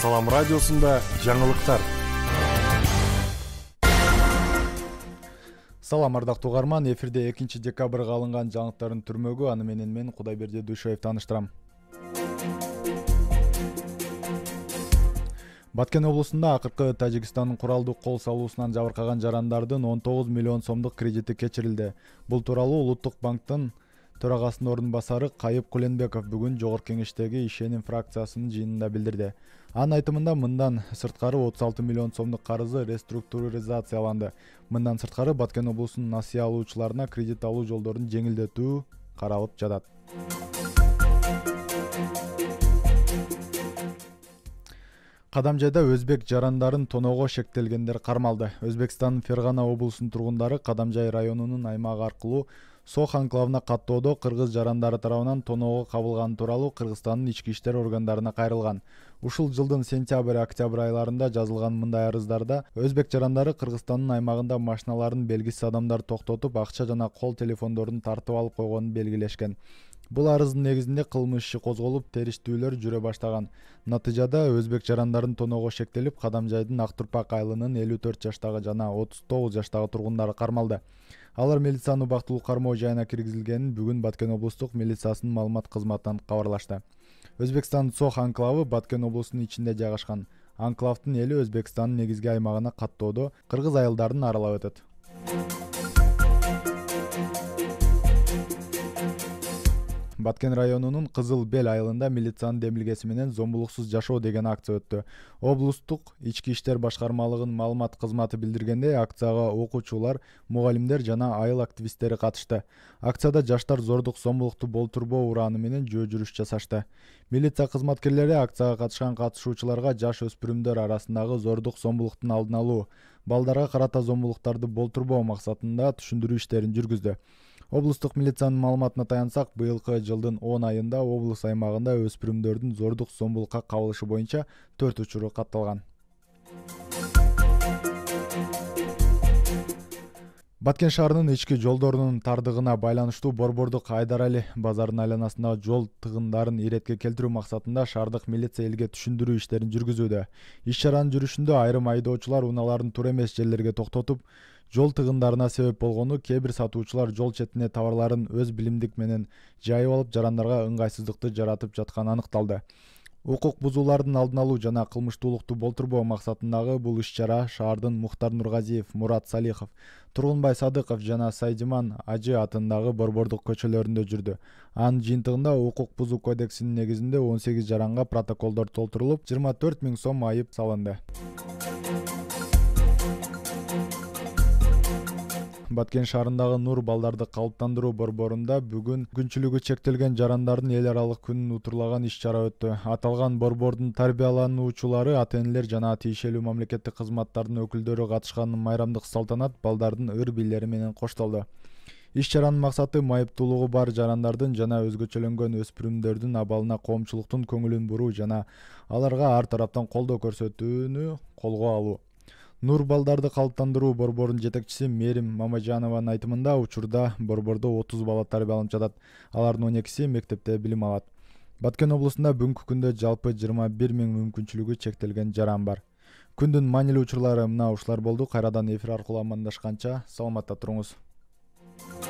Салам радиосунда жаңылыктар. Салам ардактуу угарман, эфирде 2-декабрга алынган жаңылыктардын түрмөгү, аны менен мен Кудайберди Дүйшөев тааныштырам. Баткен облусунда акыркы Тажикстандын куралдуу кол салуусунан жабыркаган жарандардын 19 миллион сомдук кредити кечирилди. Бул тууралуу Улуттук банктын төрагасынын ордун басары Кайып Куленбеков бүгүн Жогорку Кеңештеги ишеним фракциясынын жыйынында билдирди. Анын айтымында мындан сырткары 36 миллион сомдук карызы реструктуризацияланды. Мындан сырткары Баткен облусунун насыя алуучуларына кредит алуу жолдорун жеңилдетүү каралып жатат. Кадамжайда өзбек жарандарын тоноого шектелгендер кармалды. Өзбекстандын Фергана облусунун тургундары Кадамжай районунун аймагы аркылуу Сох анклавына каттоодо кыргыз жарандары тарабынан тоноого кабылганы тууралуу Кыргызстандын ички иштер органдарына кайрылган. Ушул жылдын сентябрь-октябрь айларында жазылган мындай арыздарда өзбек жарандары Кыргызстандын аймагында машиналарын белгисиз адамдар токтотуп, акча жана кол телефондорун тартып алып койгонун белгилешкен. Бул арыздын негизинде кылмыш иши козголуп, териштүүлөр жүрө баштаган. Натыйжада өзбек жарандарын тоноого шектелип, Кадамжайдын Актурпак айылынын 54 жаштагы жана 39 жаштагы тургундары кармалды. Алар милициянын убактылуу кармоо жайына киргизилгенин бүгүн Баткен облустук милициясынын маалымат кызматынан кабарлашты. Өзбекстандын Сох анклавы Баткен облусунун ичинде жайгашкан. Анклавдын эли Өзбекстандын негизги аймагына каттоодо кыргыз айылдарын аралап өтөт. Баткен районунун Кызыл Бел айылында милициянын демилгеси менен зомбулуксуз жашоо деген акция өттү. Облустук ички иштер башкармалыгынын маалымат кызматы билдиргендей, акцияга окуучулар, мугалимдер жана айыл активисттери катышты. Акцияда жаштар зордук зомбулукту болтурбоо урааны менен жөө жүрүш жасашты. Милиция кызматкерлери акцияга катышкан катышуучуларга жаш өспүрүмдөр арасындагы зордук зомбулуктун алдын алуу, балдарга карата зомбулуктарды болтурбоо максатында түшүндүрүү иштерин жүргүздү. Облустук милициянын маалыматына таянсак, быйылкы жылдын 10 айында облус аймагында өспүрүмдөрдүн зордук зомбулукка кабылышы боюнча 4 учуру катталган. Баткен шаарынын ички жолдорунун тардыгына байланыштуу Борбордук Айдар Али базарынын айланасындагы жол тыгындарын иретке келтирүү максатында шаардык милиция элге түшүндүрүү иштерин жүргүзүүдө. Иш чаранын жүрүшүндө айрым айдоочулар унааларын туура эмес жерлерге токтотуп, жол тыгындарына себеп болгону, кээ бир сатуучулар жол четине товарларын өз билимдик менен жайып алып, жарандарга ыңгайсыздыкты жаратып жатканы аныкталды. Укук бузуулардын алдын алуу жана кылмыштуулукту болтурбоо максатындагы бул иш-чара шаардын Мухтар Нургазиев, Мурат Салихов, Тургунбай Садыков жана Сайдиман Ажы атындагы борбордук көчөлөрүндө жүрдү. Анын жыйынтыгында укук бузуу кодексинин негизинде 18 жаранга протоколдор толтурулуп, 24 000 сом айып салынды. Баткен шаарындагы Нур балдарды калыптандыруу борборунда бүгүн мүмкүнчүлүгү чектелген жарандардын эл аралык күнүн утурлаган иш-чара өттү. Аталган борбордун тарбиялануучулары, ата-энелер жана тиешелүү мамлекеттик кызматтардын өкүлдөрү катышкан майрамдык салтанат балдардын ыр-бирлери менен коштолду. Иш-чаранын максаты майыптуулугу бар жарандардын жана өзгөчөлөнгөн өспүрүмдөрдүн абалына коомчулуктун көңүлүн буруу жана аларга ар тараптан колдоо көрсөтүүнү колго алуу. Нур балдарды калыптандыруу борборунун жетекчиси Мерим Мамажанованын айтымында, учурда борбордо 30 бала тарбияланып жатат. Алардын 12-си мектепте билим алат. Баткен облусунда бүгүнкү күндө жалпы 21 000 мүмкүнчүлүгү чектелген жаран бар. Күндүн маанилүү учурлары мына ушулар болду. Кайрадан эфир аркылуу амандашканча саламатта туруңуз.